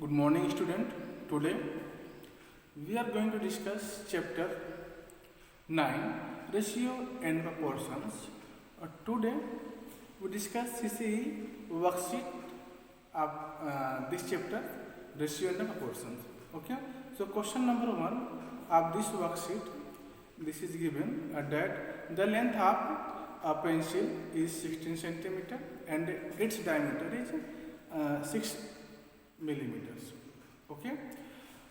Good morning, student. Today we are going to discuss chapter 9 Ratio and Proportions. Today we discuss CCE worksheet of this chapter Ratio and Proportions. Okay. So question number 1 of this worksheet, this is given that the length of a pencil is 16 centimeter and its diameter is 6 millimeters. Okay,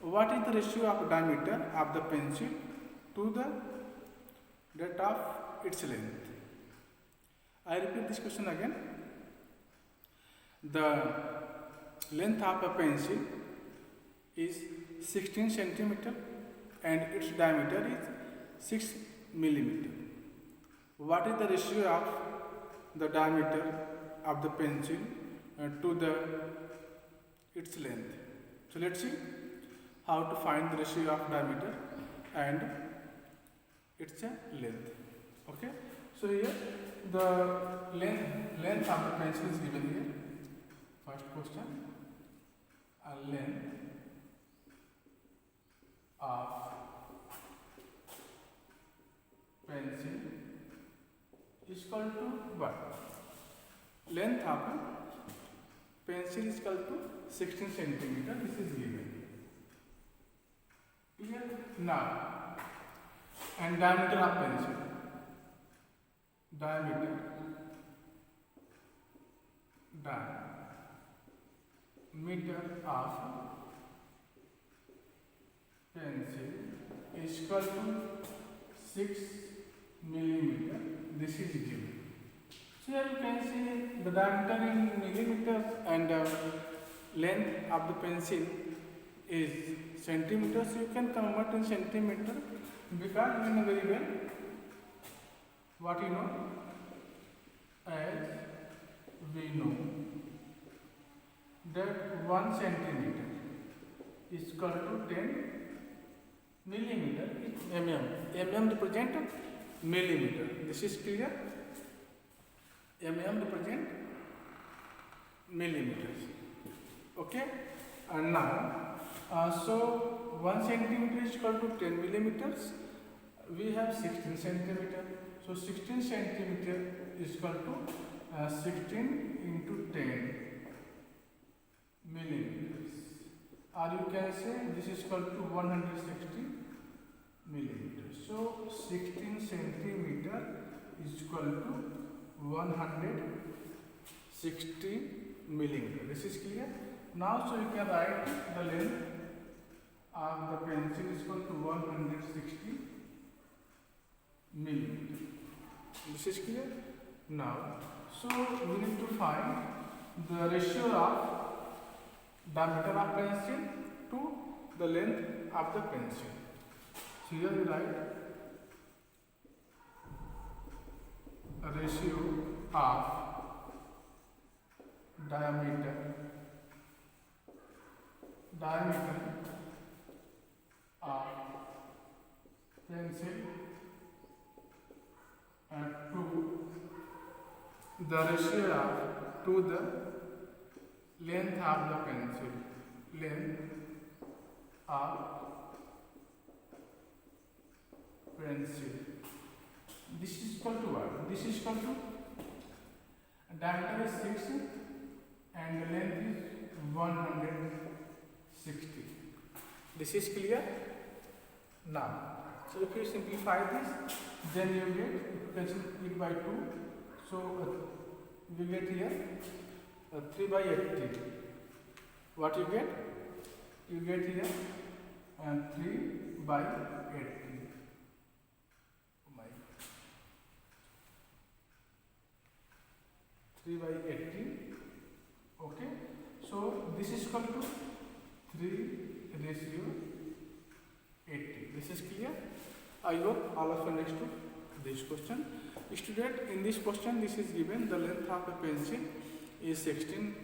what is the ratio of diameter of the pencil to the that of its length? I repeat this question again. The length of a pencil is 16 centimeter and its diameter is 6 millimeter. What is the ratio of the diameter of the pencil to the its length? So let's see how to find the ratio of diameter and its length. Okay, so here the length of the pencil is given here. First question, a length of pencil is equal to what? Length of pencil is equal to 16 centimeter. This is given here. Now, and diameter of pencil, diameter of pencil is equal to 6 millimeter. This is given. So here you can see the diameter in millimeters and length of the pencil is centimeters. So you can convert in centimeter because you know very well what you know, as we know that 1 centimeter is equal to 10 millimeter. mm represent millimeter. This is clear. represent millimeters. Okay, and now so 1 centimeter is equal to 10 millimeters. We have 16 centimeter. So 16 centimeter is equal to 16 into 10 millimeters. Or you can say this is equal to 160 millimeters. So 16 centimeter is equal to 160 millimeter. This is clear. Now, so you can write the length of the pencil is equal to 160 millimeter. This is clear. Now, so we need to find the ratio of diameter of pencil to the length of the pencil. So here we write a ratio of diameter of pencil to the ratio of to the length of the pencil, length of pencil. This is equal to what? This is equal to diameter is 6 and the length is 160. This is clear. Now, so if you simplify this, then you get pencil it by 2. So we get here 3 by 80. What you get? You get here 3 by 80. 3 by 80. Okay, so this is equal to 3 ratio 80. This is clear. I hope all of you understood this question. Student, in this question, this is given the length of a pencil is 16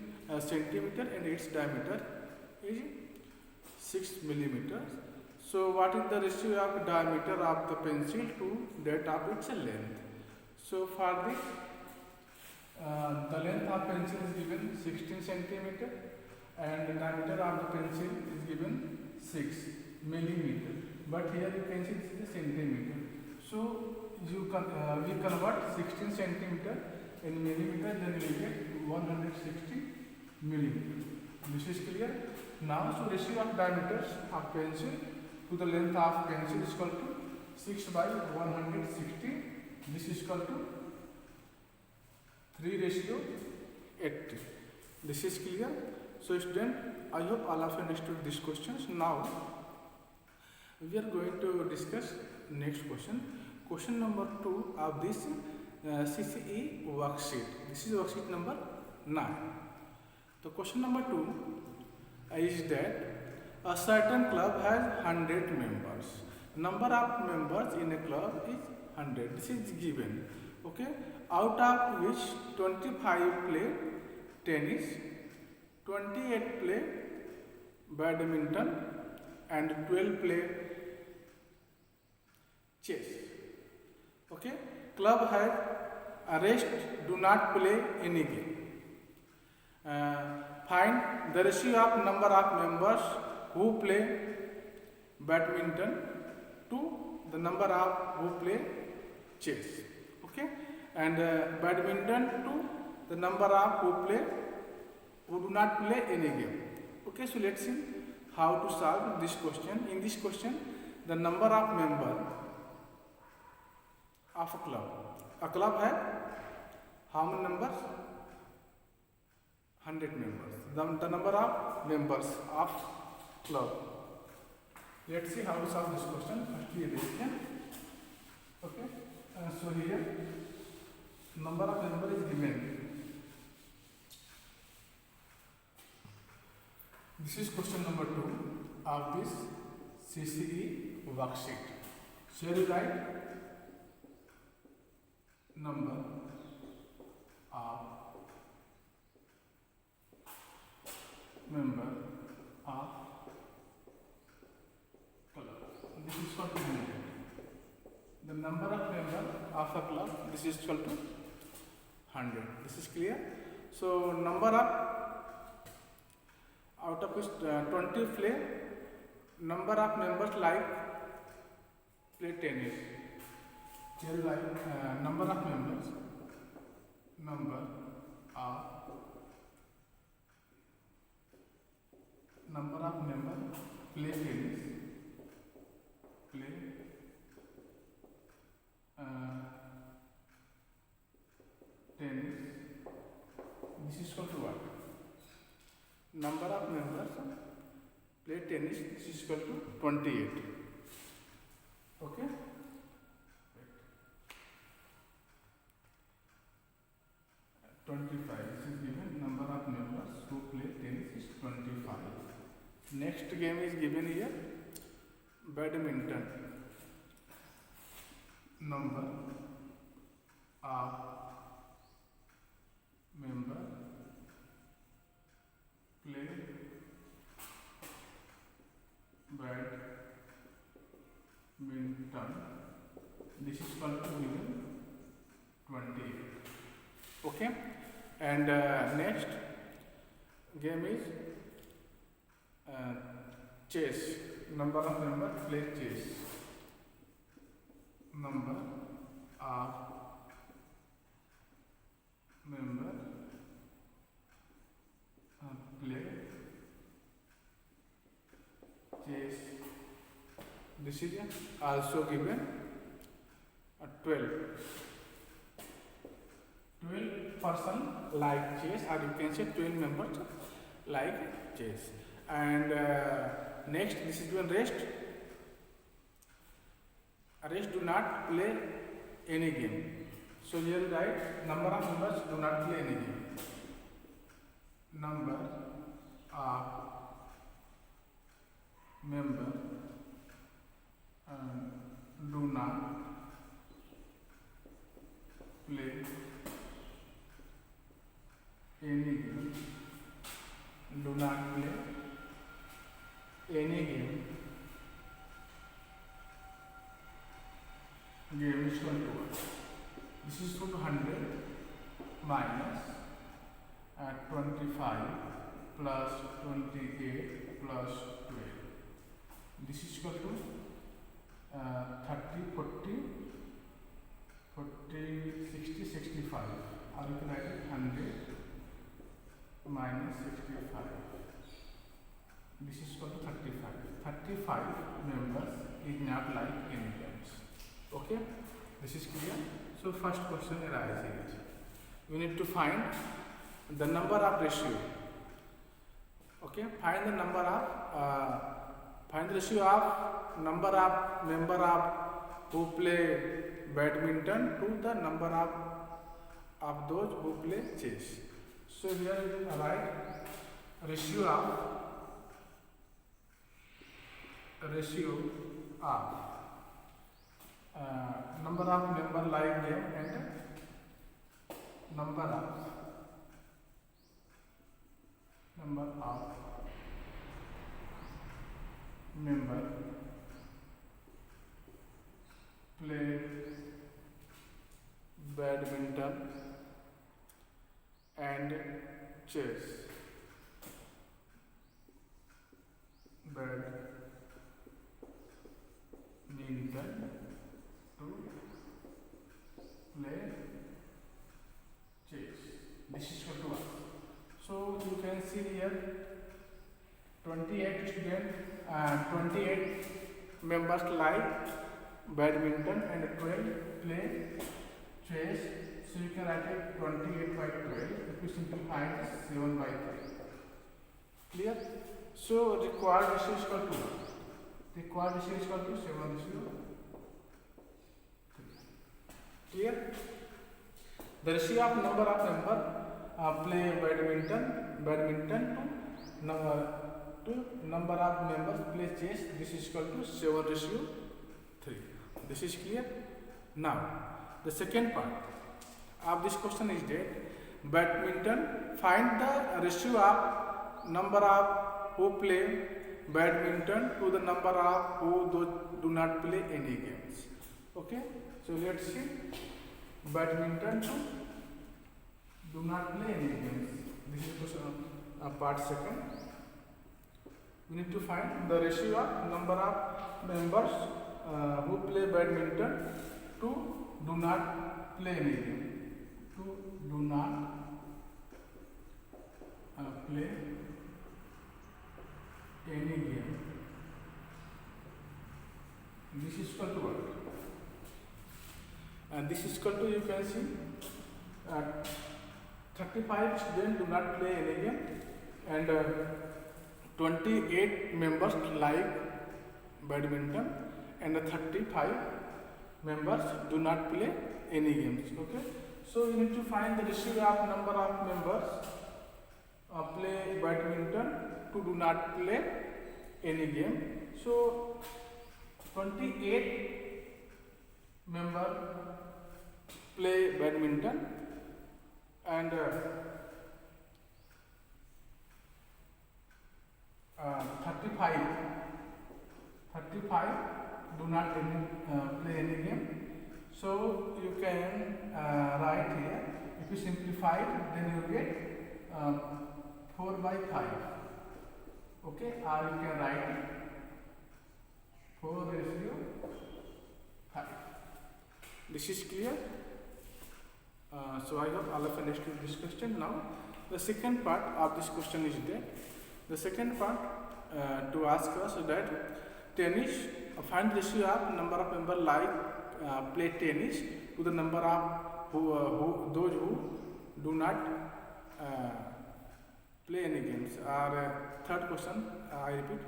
centimeter and its diameter is 6 millimeters. So what is the ratio of diameter of the pencil to that of its length? So for this, the length of pencil is given 16 centimeter and the diameter of the pencil is given 6 millimeter, but here you can see this is a centimeter. So we convert 16 centimeter in millimeter, then we get 160 millimeter. This is clear. Now, so ratio of diameters of pencil to the length of pencil is equal to 6 by 160. This is equal to 3:80. This is clear. So student, I hope all of you understood these questions. Now we are going to discuss next question. Question number 2 of this CCE worksheet. This is worksheet number 9. So question number 2 is that a certain club has 100 members. Number of members in a club is 100. This is given. Okay. Out of which 25 play tennis, 28 play badminton, and 12 play chess. Okay. Club has rest do not play any game. Find the ratio of number of members who play badminton to the number of who play chess. Okay, and badminton to the number of who do not play any game. Okay, so let's see how to solve this question. In this question, the number of members of a club. A club has how many members? 100 members. The number of members of club. Let's see how to solve this question. Firstly, addition. Okay. So here, number of members is given. This is question number 2 of this CCE worksheet. So you write number of member of club. This is equal to 100. The number of member of a club, this is equal to 100. This is clear. So number of out of which 20 play, number of members like play tennis. Here like number of members, number of members play tennis, play tennis. This is equal to what? Number of members play tennis. This is equal to 28. Okay. 25. This is given. Number of members who play tennis is 25. Next game is given here. Badminton. Number of member play badminton. This is equal to given 28. Okay, and next game is chess. Number of members play chess. Number of members play chess. This is also given 12. 12 person like chess, or you can say 12 members like chess. And next, this is given rest. Rest do not play any game. So here you write number of members do not play any game. Number of members do not play any game. Do not play any game. Game is equal to what? This is equal to 100 minus 25 plus 28 plus 12. This is equal to 30, 40, 60, 65. Or you can write it 100 minus 65. This is equal to 35. 35 members is not like any terms. Okay, this is clear. So first question arises. We need to find the number of ratio. Okay, find the number of find the ratio of number of member of who play badminton to the number of those who play chess. So here we will write ratio of number of member like game and number of member play badminton and chess. Badminton to play chess. This is equal to 1. So you can see here 28 students, 28 members like badminton and 12 play chess. So you can write it 28 by 12. If you simplify it, 7 by 3. Clear? So required ratio is equal to 7 ratio 3. Clear? The ratio of number of member play badminton to number of members play chess. This is equal to 7 ratio 3. This is clear. Now the second part of this question is that badminton, find the ratio of number of who play badminton to the number of who do not play any games. Okay, so let's see. Badminton to do not play any games. This is question part second. We need to find the ratio of number of members who play badminton to do not play any game. To do not play any game. This is equal to what? And this is equal to, you can see, 35 students do not play any game and 28 members like badminton and 35 members do not play any games. Okay, so you need to find the ratio of number of members play badminton to do not play any game. So 28 members play badminton and 35 do not play any game. So you can write here, if you simplify it, then you get 4 by 5. Okay, or you can write it 4 ratio 5. This is clear. So I hope all of you understood this question. Now the second part of this question is that the second part to ask us that tennis, find the ratio of number of members like play tennis to the number of those who do not play any games. Third question, I repeat,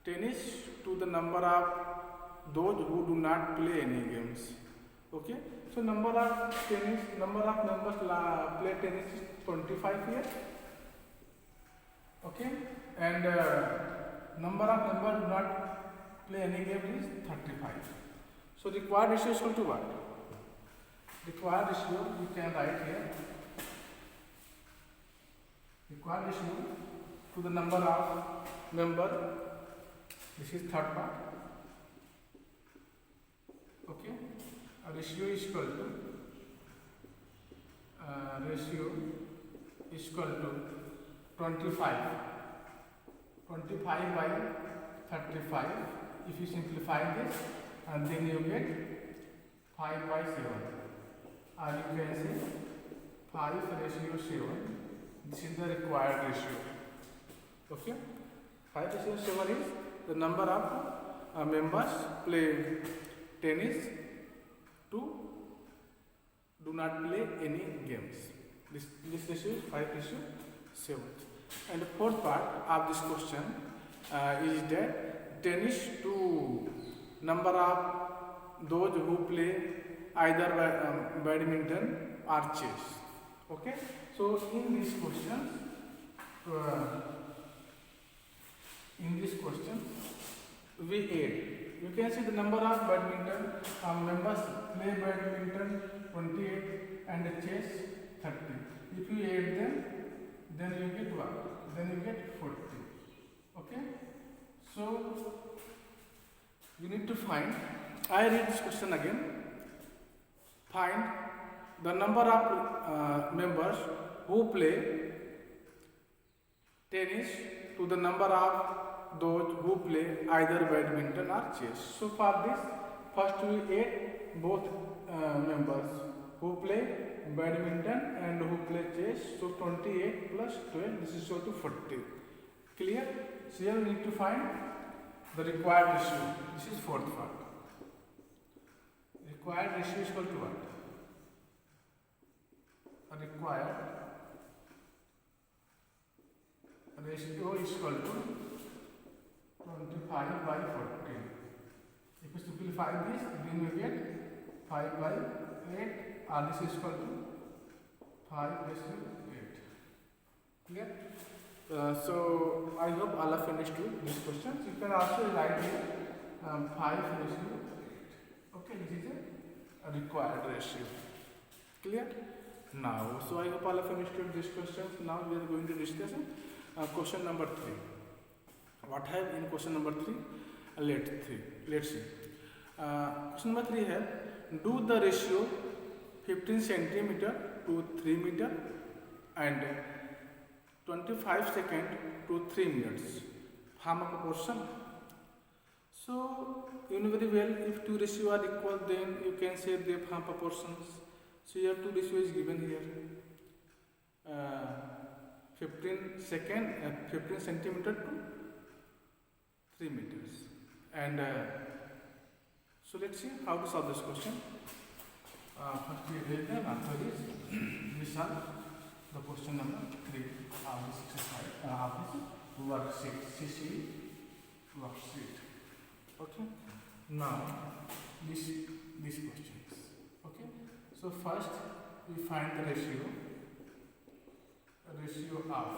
tennis to the number of those who do not play any games. Okay, so number of members play tennis is 25 here. Okay, and number of members do not play any game is 35. So required ratio is equal to what? Required ratio you can write here. Required ratio to the number of member. This is third part. Okay, a ratio is equal to 25. 25 by 35. If you simplify this, and then you get 5 by 7. Or you can say 5:7. This is the required ratio. Okay? 5:7 is the number of members play tennis to do not play any games. This ratio is 5:7. And the fourth part of this question is that tennis to number of those who play either badminton or chess. Okay, so in this question we add, you can see the number of badminton members play badminton 28 and chess 30. If you add them, then you get what? Then you get 40. Okay, so you need to find, I read this question again. Find the number of members who play tennis to the number of those who play either badminton or chess. So for this, first we add both members who play badminton and who play chess. So 28 plus 12, this is equal to 40. Clear? So here we need to find the required ratio. This is fourth part. Required ratio is equal to what? A required ratio is equal to 25 by 40. If you simplify this, then you get 5 by 8, or this is equal to 5:8. Clear? So I hope all of you understood this question. You can also write here 5:8. Okay, this is a required ratio. Clear? Now, so I hope all of you understood this question. Now we are going to discuss question number 3. What have in question number 3? Let's see. Question number 3 है, do the ratio 15 centimeter to 3 meter and 25 second to 3 minutes form a proportion. So you know very well, if two ratios are equal, then you can say they form proportions. So here two ratio is given here. 15 centimeter to 3 meters. And so let's see how to solve this question. First we read the answer is we solve the question number 3 of this exercise of this worksheet, CC worksheet. Okay. Now this questions. Okay. So first we find the ratio of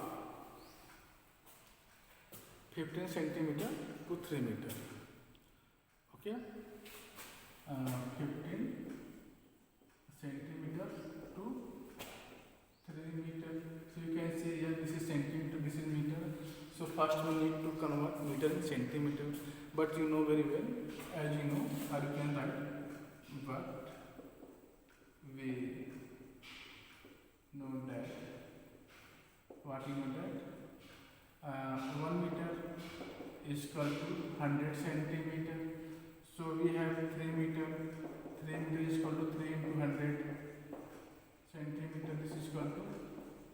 15 centimeter to 3 meter. Okay. 15 centimeter to 3 meter. So you can see here this is centimeter, this is meter. So first we need to convert meter in centimeter. But you know very well, as you know, or you can write, but we know that, what you know that 1 meter is equal to 100 centimeter. So we have 3 meter. 3 meter is equal to 3 into 100 centimeter. This is equal to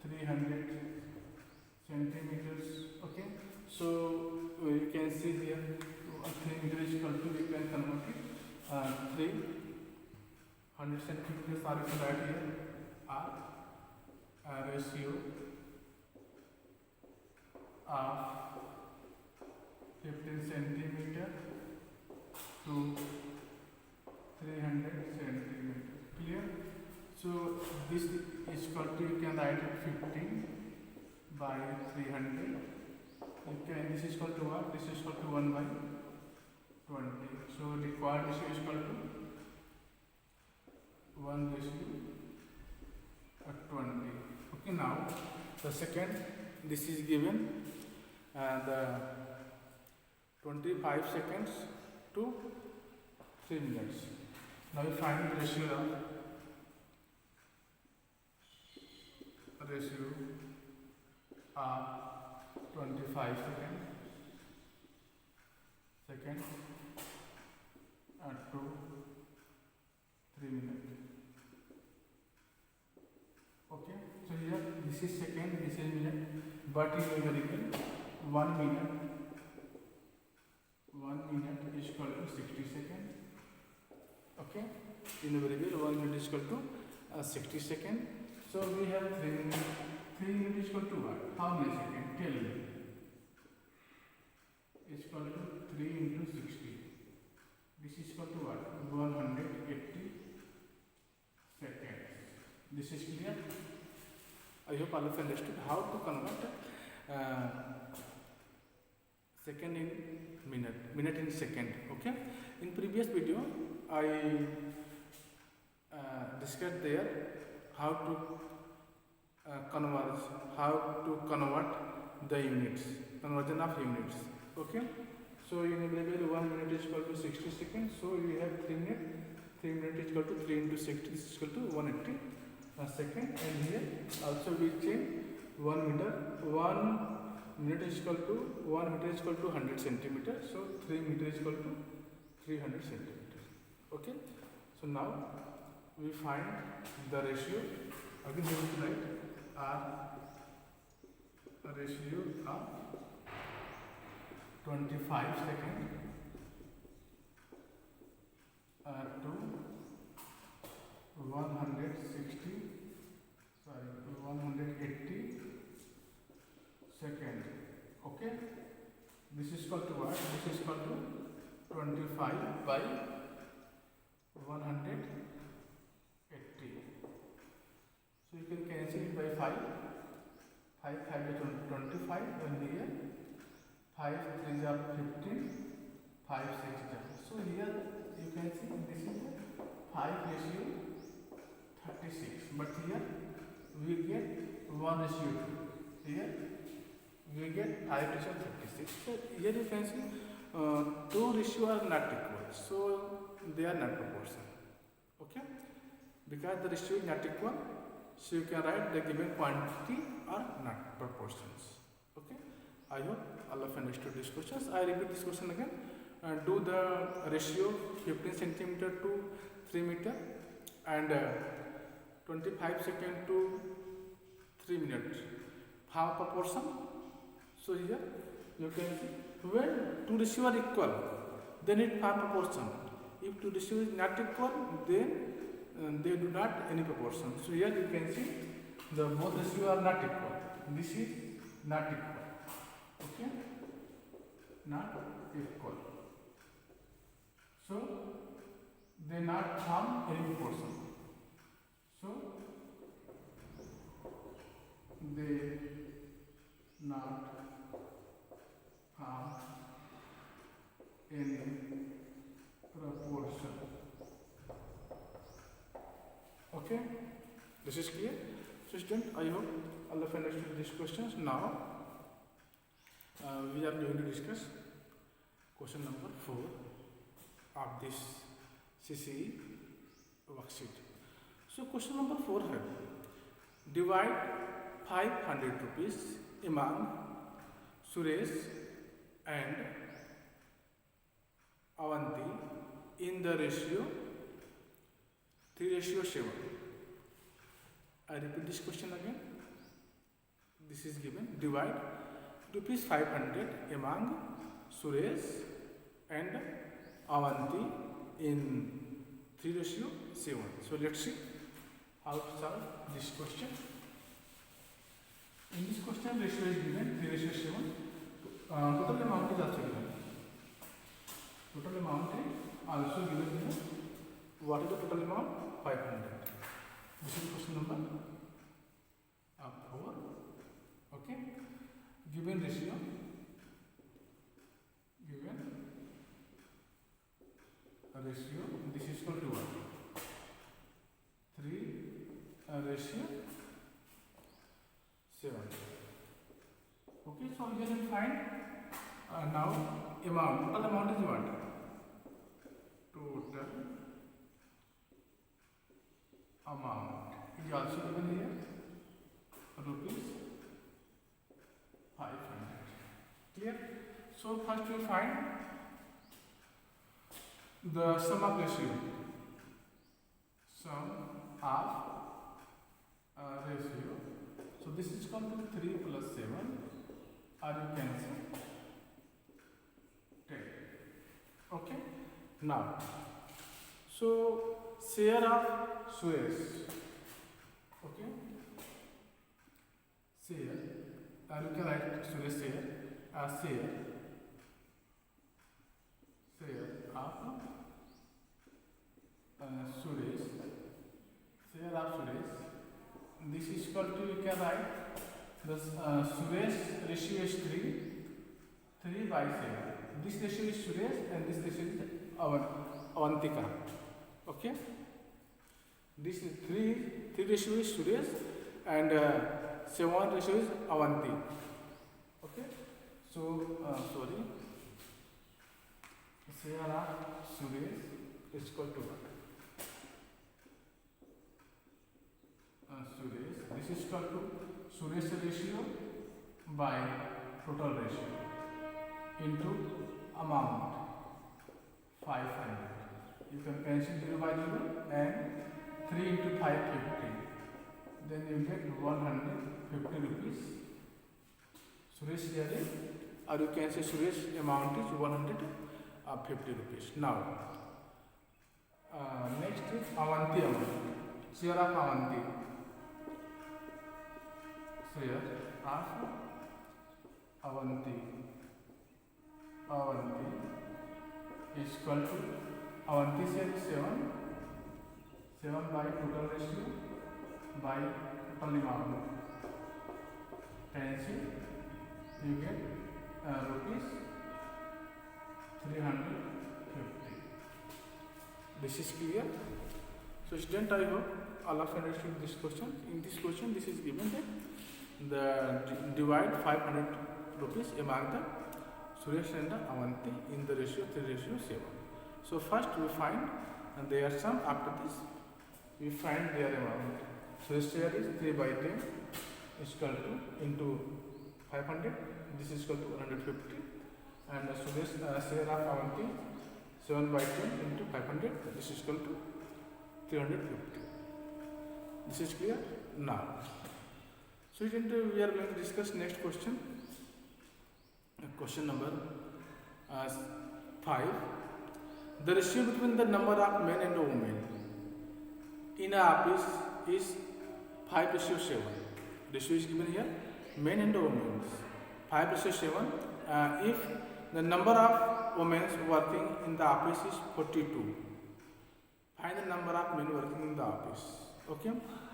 300 centimeters. Okay. So you can see here 3 meter is equal to, we can convert it 300 centimeters are right here. Are ratio of 15 centimeter to 300 centimeter. Clear? So this is equal to, you can write 15 by 300. This is equal to what? This is equal to 1 by 20. So required ratio is equal to 1:20. Okay, now the second, this is given the 25 seconds to 3 minutes. Now we find the ratio 25 second, 2, 3 minutes. Okay, so here this is second, this is minute, but in numerical 1 minute is equal to 60 seconds. Okay, in numerical 1 minute is equal to 60 seconds. So we have 3 minutes. 3 minutes is equal to what? How many seconds? Tell me. Is equal to 3 into 60. This is equal to what? 180 seconds. This is clear? I hope all of you understood how to convert second in minute in second. Okay. In previous video, I discussed there how to convert the units, conversion of units. Okay. So in available 1 minute is equal to 60 seconds. So we have 3 minutes. 3 minutes is equal to 3 into 60. This is equal to 180 second. And here also we change 1 meter. 1 minute is equal to 1 meter is equal to 100 centimeters. So 3 meter is equal to 300 centimeters. Okay. So now we find the ratio. Again we will write ratio of 25 seconds to 180 seconds. Okay, this is equal to what? This is equal to 25 by 180. So you can cancel it by 5. 5 is 25, and here 5 3s are 15, 5 6 are. So here you can see this is 5 ratio 36, but here we get 1 ratio 2. Here we get 5 ratio 36. So here you can see 2 ratio are not equal, so they are not proportional. Okay, because the ratio is not equal, so you can write the given quantity are not proportions. Okay, I hope all of you understood these questions. I repeat this question again. Do the ratio 15 centimeter to 3 meter and 25 second to 3 minutes have proportion. So here you can see when two ratio are equal, then it have proportion. If two ratio is not equal, then they do not any proportion. So here you can see the both ratio are not equal. This is not equal. Okay, not equal. So they not form any proportion. So they not form any proportion. Okay, this is clear. So student, I hope all of you understood these questions. Now we are going to discuss question number 4 of this CCE worksheet. So question number 4 है, divide 500 rupees among Suresh and Avanti in the ratio 3:7. I repeat this question again. This is given, divide rupees 500 among Suresh and Avanti in 3:7. So let's see how to solve this question. In this question, ratio is given 3:7. Total amount is also given. Total amount is also given here. What is the total amount? 500. This is question number 4. Okay. Given ratio. Given ratio. This is equal to what? 3:7. Okay. So here we find now amount. Total amount is what? Total amount is also given here, rupees So first we find the sum of ratio. Sum of ratio. So this is equal to 3 plus 7, or you can say 10. Okay. Now, so share of Suresh. Okay. Share. You can write Suresh share as share of Suresh. Share of Suresh. This is equal to, you can write the Suresh ratio is 3 by 7. This ratio is Suresh and this ratio is Avantika. Okay. This is 3 ratio is Suresh and 7 ratio is Avanti. Okay. So sorry. Share of Suresh is equal to what? Suresh. This is equal to Suresh ratio by total ratio into amount 500. You can cancel 0 by 0 and 3 into 5 50. Then you get 150 rupees. Suresh here, or you can say Suresh amount is 150 rupees. Now, next is Avanti amount. Share of Avanti. Share of Avanti is equal to Avanti share is 7 by total ratio by total amount. Cancel, you get rupees 350. This is clear. So student, I hope all of you understood this question. In this question, this is given that the divide 500 rupees among the Suresh and the Avanti in the ratio 3:7. So first we find their sum. After this we find their amount. Suresh share is 3 by 10 is equal to into 500. This is equal to 150. And the Suresh share of Avanti 7 by 10 into 500. This is equal to 350. This is clear now. So we are going to discuss next question. Question number 5. The ratio between the number of men and women in a office is 5:7. Ratio is given here. Men and women 5:7. If the number of women working in the office is 42, find the number of men working in the office. Okay.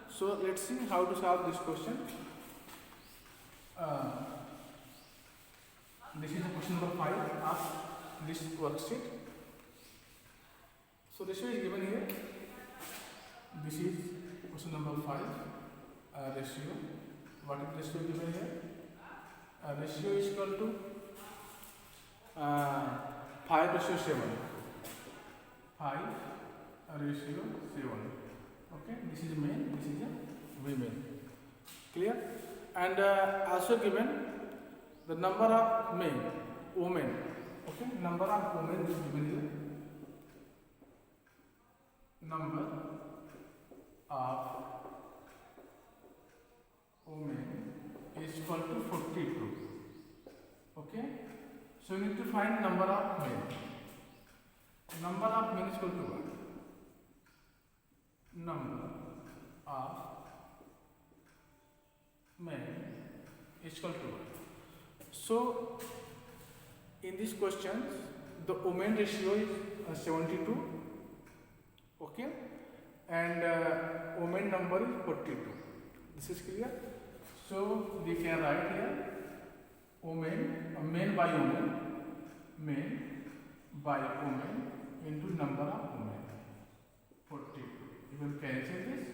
So let's see how to solve this question. This is the question number 5 of this worksheet. So ratio is given here. This is question number 5. Ratio. What is ratio given here? Ratio is equal to 5:7. 5:7. Okay. This is men. This is a women. Clear? And also given the number of men, women. Okay, number of women is given here. Number of women is equal to 42. Okay, so you need to find number of men. Number of men is equal to what? Number of men is equal to what? So in this question, the women ratio is 72. Okay, and women number is 42. This is clear. So we can write here women, men by women into number of women 42. You will cancel this.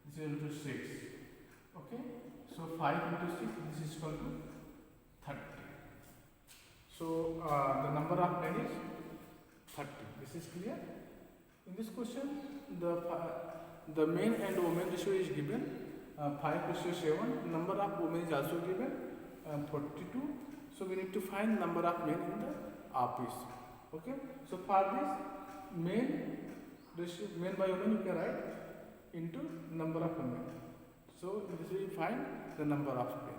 This is equal to 6. Okay, so 5 into 6. This is equal to 30. So the number of men is 30. This is clear. In this question, the men and women ratio is given 5:7. Number of women is also given 42. So we need to find number of men in the office. Okay. So for this men by women you can write into number of women. So in this way you find the number of men.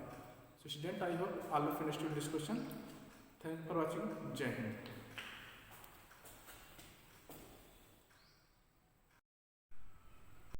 So student, I hope all of you understood this question. Thanks for watching. Jai Hind.